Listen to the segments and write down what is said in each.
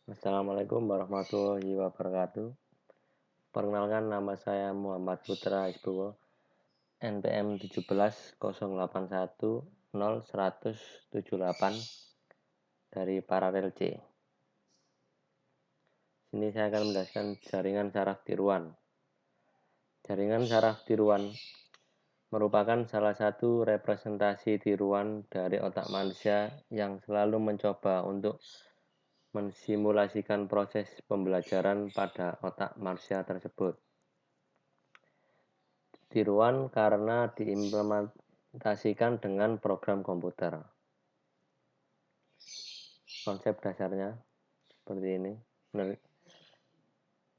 Assalamualaikum warahmatullahi wabarakatuh. Perkenalkan, nama saya Muhammad Putra Isbowo, NPM 17 081 0 178 dari Paralel C. Sini saya akan menjelaskan jaringan saraf tiruan. Jaringan saraf tiruan merupakan salah satu representasi tiruan dari otak manusia yang selalu mencoba untuk mensimulasikan proses pembelajaran pada otak manusia tersebut. Tiruan karena diimplementasikan dengan program komputer. Konsep dasarnya seperti ini,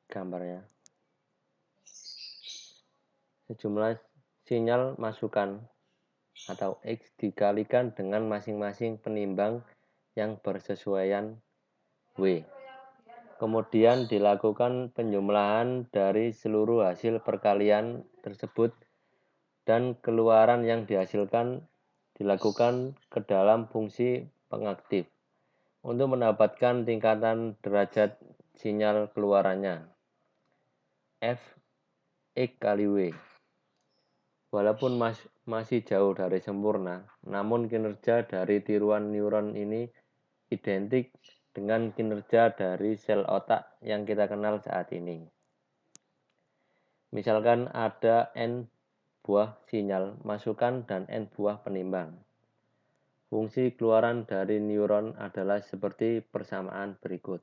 gambarnya. Sejumlah sinyal masukan atau X dikalikan dengan masing-masing penimbang yang bersesuaian W. Kemudian dilakukan penjumlahan dari seluruh hasil perkalian tersebut dan keluaran yang dihasilkan dilakukan ke dalam fungsi pengaktif untuk mendapatkan tingkatan derajat sinyal keluarannya F X kali W. Walaupun masih jauh dari sempurna, namun kinerja dari tiruan neuron ini identik dengan kinerja dari sel otak yang kita kenal saat ini. Misalkan ada N buah sinyal masukan dan N buah penimbang. Fungsi keluaran dari neuron adalah seperti persamaan berikut.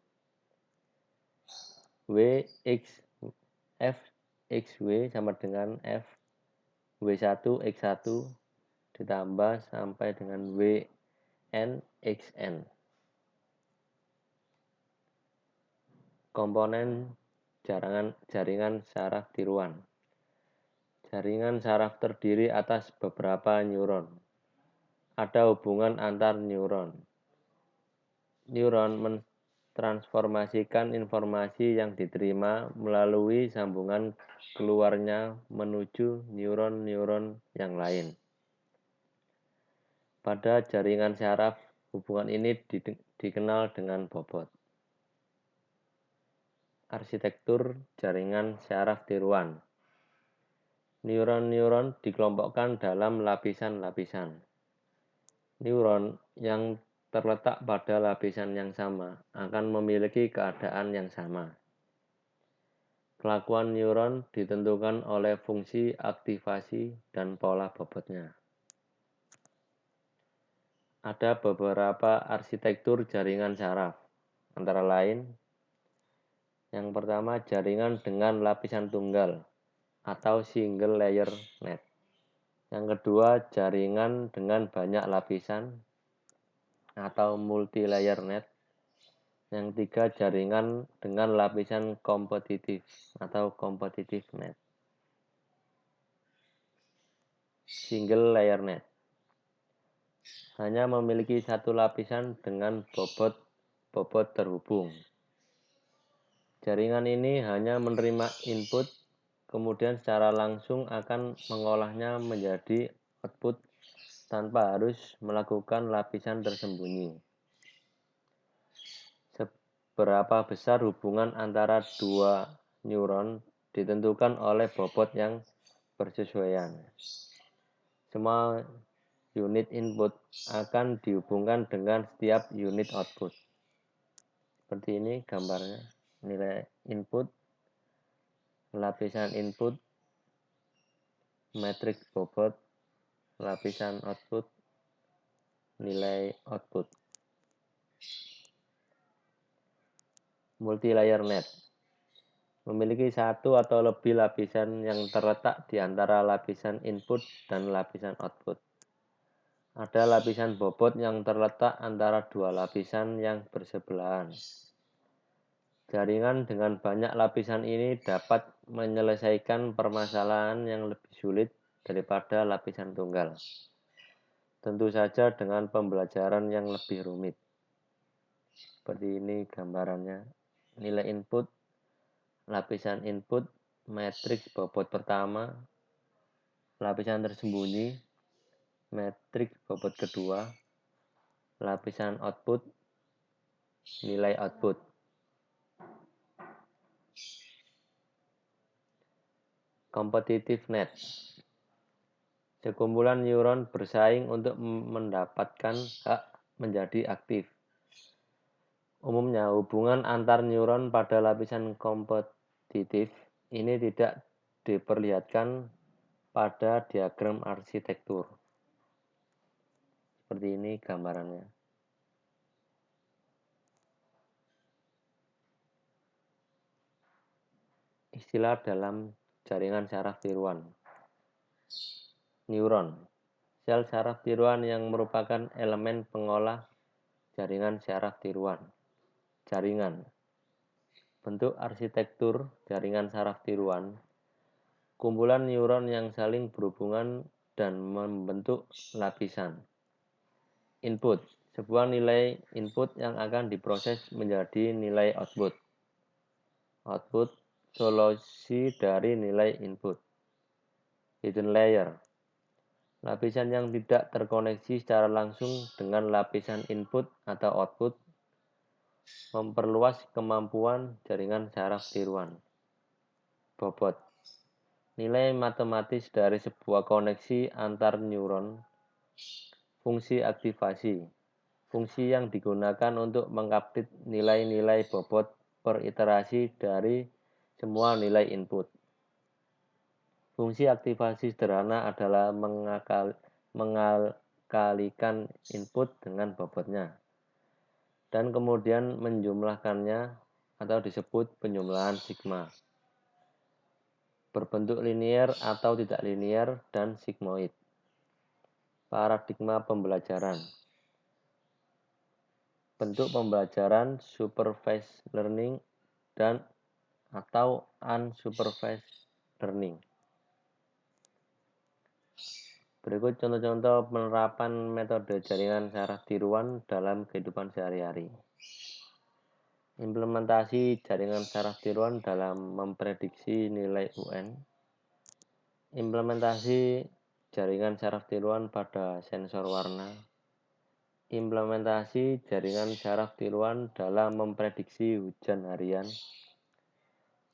W X F X W sama dengan F W1 X1 ditambah sampai dengan W N X N. Komponen jaringan saraf tiruan. Jaringan saraf terdiri atas beberapa neuron. Ada hubungan antar neuron. Neuron mentransformasikan informasi yang diterima melalui sambungan keluarnya menuju neuron-neuron yang lain. Pada jaringan saraf, hubungan ini dikenal dengan bobot. Arsitektur jaringan saraf tiruan. Neuron-neuron dikelompokkan dalam lapisan-lapisan. Neuron yang terletak pada lapisan yang sama akan memiliki keadaan yang sama. Kelakuan neuron ditentukan oleh fungsi aktivasi dan pola bobotnya. Ada beberapa arsitektur jaringan saraf, antara lain yang pertama jaringan dengan lapisan tunggal atau single layer net. Yang kedua jaringan dengan banyak lapisan atau multi layer net. Yang ketiga jaringan dengan lapisan kompetitif atau competitive net. Single layer net hanya memiliki satu lapisan dengan bobot terhubung. Jaringan ini hanya menerima input, kemudian secara langsung akan mengolahnya menjadi output tanpa harus melakukan lapisan tersembunyi. Seberapa besar hubungan antara dua neuron ditentukan oleh bobot yang bersesuaian. Semua unit input akan dihubungkan dengan setiap unit output. Seperti ini gambarnya. Nilai input, lapisan input, matriks bobot, lapisan output, nilai output. Multi-layer net memiliki satu atau lebih lapisan yang terletak di antara lapisan input dan lapisan output. Ada lapisan bobot yang terletak antara dua lapisan yang bersebelahan. Jaringan dengan banyak lapisan ini dapat menyelesaikan permasalahan yang lebih sulit daripada lapisan tunggal. Tentu saja dengan pembelajaran yang lebih rumit. Seperti ini gambarannya. Nilai input, lapisan input, matriks bobot pertama, lapisan tersembunyi, matriks bobot kedua, lapisan output, nilai output. Competitive net. Sekumpulan neuron bersaing untuk mendapatkan hak menjadi aktif. Umumnya, hubungan antar neuron pada lapisan kompetitif ini tidak diperlihatkan pada diagram arsitektur. Seperti ini gambarannya. Istilah dalam jaringan saraf tiruan. Neuron. Sel saraf tiruan yang merupakan elemen pengolah jaringan saraf tiruan. Jaringan. Bentuk arsitektur jaringan saraf tiruan. Kumpulan neuron yang saling berhubungan dan membentuk lapisan. Input. Sebuah nilai input yang akan diproses menjadi nilai output. Output. Solusi dari nilai input. Hidden layer. Lapisan yang tidak terkoneksi secara langsung dengan lapisan input atau output memperluas kemampuan jaringan saraf tiruan. Bobot. Nilai matematis dari sebuah koneksi antar neuron. Fungsi aktivasi. Fungsi yang digunakan untuk mengupdate nilai-nilai bobot per iterasi dari semua nilai input. Fungsi aktivasi sederhana adalah mengalikan input dengan bobotnya dan kemudian menjumlahkannya atau disebut penjumlahan sigma. Berbentuk linier atau tidak linier dan sigmoid. Paradigma pembelajaran. Bentuk pembelajaran supervised learning dan atau unsupervised learning. Berikut contoh-contoh penerapan metode jaringan saraf tiruan dalam kehidupan sehari-hari. Implementasi jaringan saraf tiruan dalam memprediksi nilai UN. Implementasi jaringan saraf tiruan pada sensor warna. Implementasi jaringan saraf tiruan dalam memprediksi hujan harian.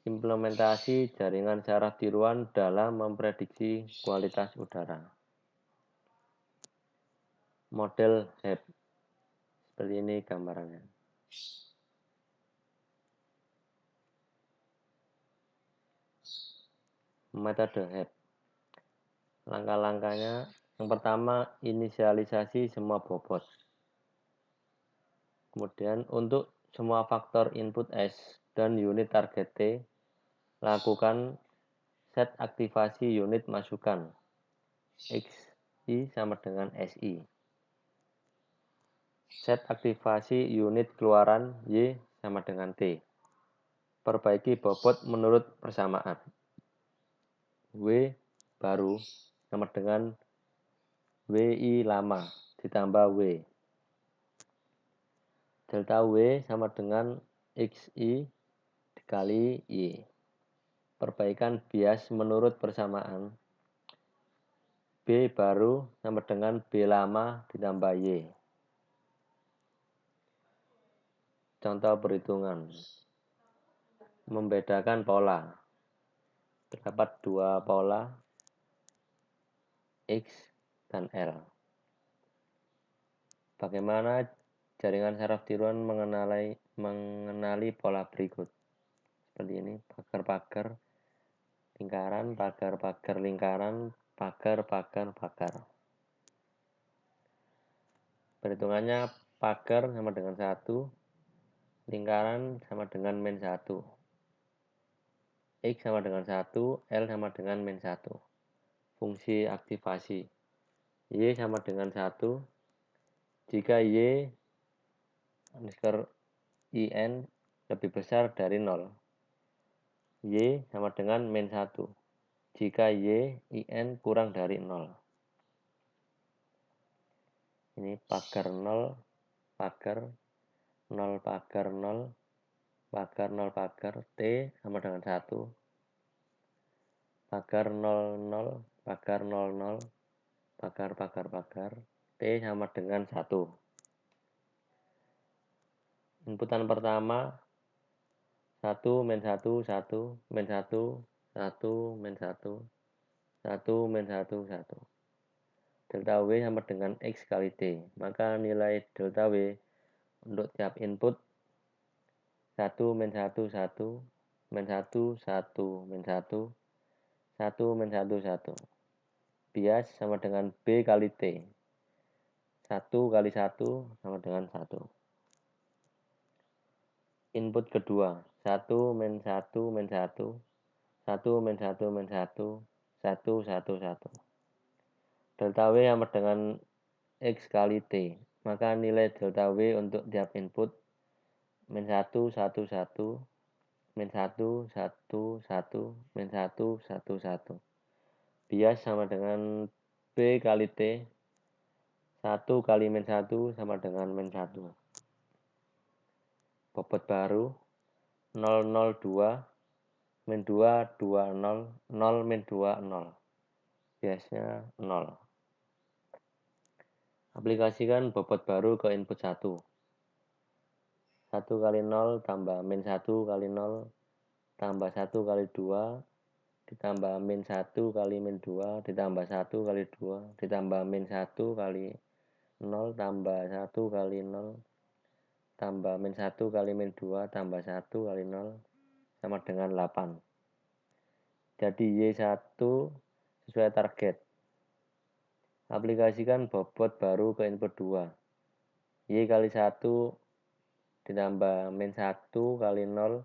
Implementasi jaringan saraf tiruan dalam memprediksi kualitas udara. Model HEP. Seperti ini gambarannya. Metode HEP. Langkah-langkahnya, yang pertama, inisialisasi semua bobot. Kemudian untuk semua faktor input S dan unit target T, lakukan set aktivasi unit masukan. XI sama dengan SI. Set aktivasi unit keluaran Y sama dengan T. Perbaiki bobot menurut persamaan. W baru sama dengan WI lama ditambah W. Delta W sama dengan XI dikali Y. Perbaikan bias menurut persamaan. B baru sama dengan B lama ditambah Y. Contoh perhitungan. Membedakan pola. Terdapat dua pola X dan L. Bagaimana jaringan saraf tiruan mengenali pola berikut. Seperti ini, pagar-pagar lingkaran, pagar-pagar lingkaran, pagar. Perhitungannya pagar sama dengan 1, lingkaran sama dengan min 1. X sama dengan 1, L sama dengan min 1. Fungsi aktivasi. Y sama dengan 1. Jika Y underscore IN lebih besar dari 0. Y sama dengan min 1. Jika Y IN kurang dari 0. Ini pagar 0, pagar 0, pagar 0, pagar 0, pagar T sama dengan 1. Pagar 00, pagar 00, pagar T sama dengan 1. Inputan pertama 1, min 1, 1, min 1, 1 min 1, 1 min 1, 1. Delta W sama dengan X kali T. Maka nilai delta W untuk tiap input 1 min 1, 1, min 1, 1, min 1, 1 min 1, 1. Bias sama dengan B kali T. 1 kali 1 sama dengan 1. Input kedua, 1 min 1 min 1, 1 min 1 min 1, 1, 1, 1. Delta W sama dengan X kali T. Maka nilai delta W untuk tiap input min 1, 1, 1, min 1, 1, 1, min 1, 1, 1. Bias sama dengan B kali T. 1 kali min 1 sama dengan min 1. Bobot baru 002, min 2, 2, 0, 0 min 2, 0. Biasnya 0. Aplikasikan bobot baru ke input 1. 1 kali 0 tambah min 1 kali 0 tambah 1 kali 2 ditambah min 1 kali min 2 ditambah 1 kali 2 ditambah min 1 kali 0 tambah 1 kali 0 tambah min 1 kali min 2 tambah 1 kali 0 sama dengan 8. Jadi Y1 sesuai target. Aplikasikan bobot baru ke input 2. Y kali 1 ditambah min 1 kali 0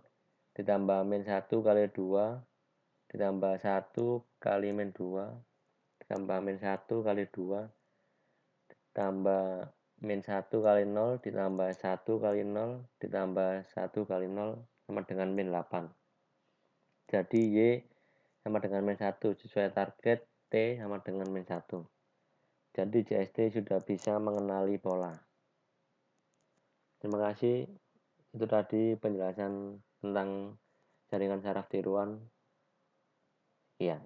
ditambah min 1 kali 2 ditambah 1 kali min 2 ditambah min 1 kali 2 ditambah min 1 kali 0 ditambah 1 kali 0 ditambah 1 kali 0 sama dengan min 8. Jadi Y sama dengan min 1 sesuai target, T sama dengan min 1. Jadi JST sudah bisa mengenali pola. Terima kasih. Itu tadi penjelasan tentang jaringan saraf tiruan. Iya.